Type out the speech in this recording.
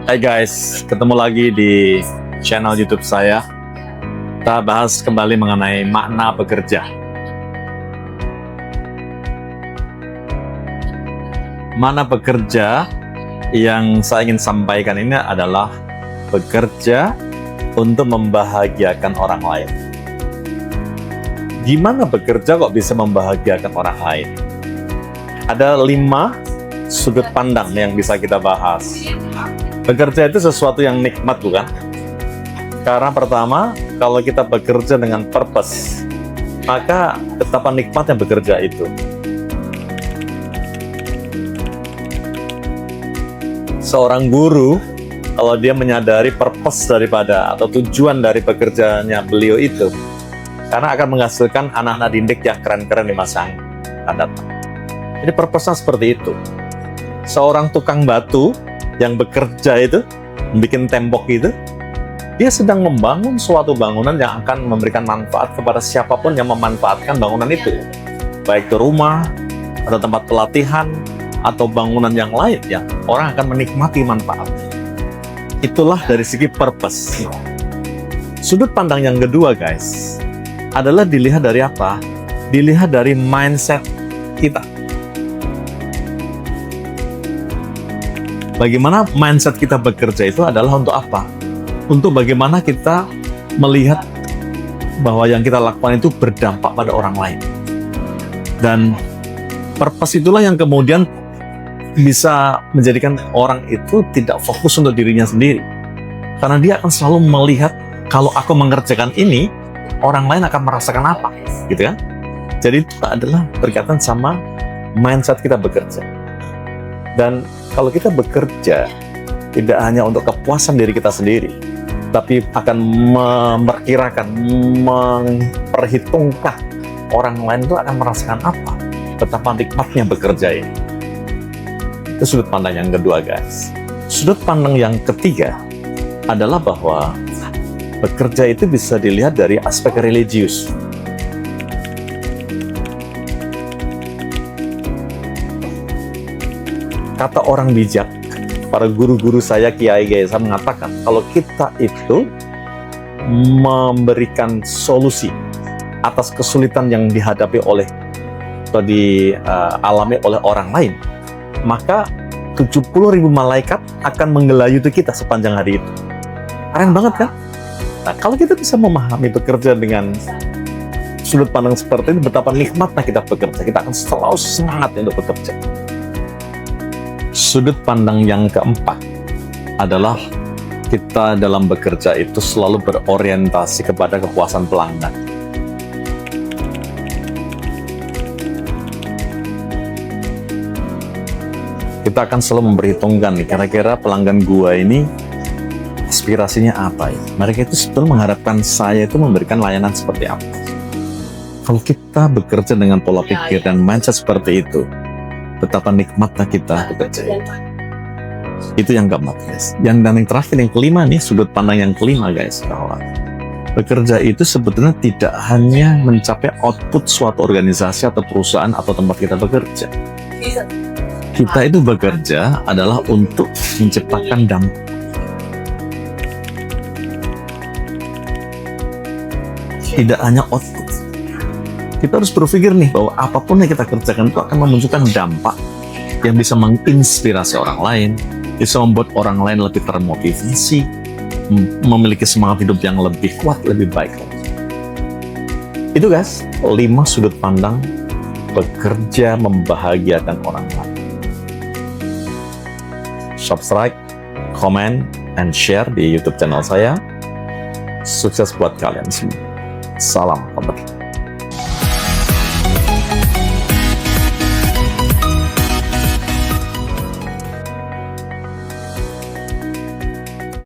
Hai guys, ketemu lagi di channel YouTube saya. Kita bahas kembali mengenai makna bekerja. Makna bekerja yang saya ingin sampaikan ini adalah bekerja untuk membahagiakan orang lain. Gimana bekerja kok bisa membahagiakan orang lain? Ada 5 sudut pandang yang bisa kita bahas. Bekerja itu sesuatu yang nikmat, bukan? Karena pertama, kalau kita bekerja dengan purpose, maka betapa nikmatnya bekerja itu. Seorang guru, kalau dia menyadari purpose daripada atau tujuan dari pekerjaannya beliau itu, karena akan menghasilkan anak-anak didik yang keren-keren di masa yang akan datang. Jadi purpose-nya seperti itu. Seorang tukang batu yang bekerja itu, bikin tembok itu, dia sedang membangun suatu bangunan yang akan memberikan manfaat kepada siapapun yang memanfaatkan bangunan itu. Baik itu rumah, atau tempat pelatihan, atau bangunan yang lain, ya orang akan menikmati manfaat. Itulah dari segi purpose. Sudut pandang yang kedua, guys, adalah dilihat dari apa? Dilihat dari mindset kita. Bagaimana mindset kita bekerja itu adalah untuk apa? Untuk bagaimana kita melihat bahwa yang kita lakukan itu berdampak pada orang lain. Dan purpose itulah yang kemudian bisa menjadikan orang itu tidak fokus untuk dirinya sendiri. Karena dia akan selalu melihat, kalau aku mengerjakan ini, orang lain akan merasakan apa, gitu kan? Jadi itu adalah berkaitan sama mindset kita bekerja. Dan kalau kita bekerja tidak hanya untuk kepuasan diri kita sendiri, tapi akan memperkirakan, memperhitungkan orang lain itu akan merasakan apa, betapa nikmatnya bekerja ini. Itu sudut pandang yang kedua, guys. Sudut pandang yang ketiga adalah bahwa bekerja itu bisa dilihat dari aspek religius. Kata orang bijak, para guru-guru saya, kiai-kiai saya mengatakan, kalau kita itu memberikan solusi atas kesulitan yang dihadapi oleh atau dialami oleh orang lain, maka 70.000 malaikat akan menggelayuti kita sepanjang hari itu. Keren banget kan? Nah, kalau kita bisa memahami bekerja dengan sudut pandang seperti ini, betapa nikmatnya kita bekerja, kita akan selalu semangat untuk bekerja. Sudut pandang yang keempat adalah kita dalam bekerja itu selalu berorientasi kepada kepuasan pelanggan. Kita akan selalu memperhitungkan nih, kira-kira pelanggan gua ini aspirasinya apa ya? Mereka itu sebetulnya mengharapkan saya itu memberikan layanan seperti apa. Kalau kita bekerja dengan pola pikir dan mindset seperti itu, betapa nikmatnya kita bekerja. Itu yang keempat, guys. Dan yang terakhir, yang kelima nih, sudut pandang yang kelima, guys, bahwa bekerja itu sebetulnya tidak hanya mencapai output suatu organisasi atau perusahaan atau tempat kita bekerja. Kita itu bekerja adalah untuk menciptakan dampak. Tidak hanya output. Kita harus berpikir nih bahwa apapun yang kita kerjakan itu akan menunjukkan dampak yang bisa menginspirasi orang lain, bisa membuat orang lain lebih termotivasi, memiliki semangat hidup yang lebih kuat, lebih baik. Itu, guys, 5 sudut pandang bekerja membahagiakan orang lain. Subscribe, comment, and share di YouTube channel saya. Sukses buat kalian semua. Salam pembeli.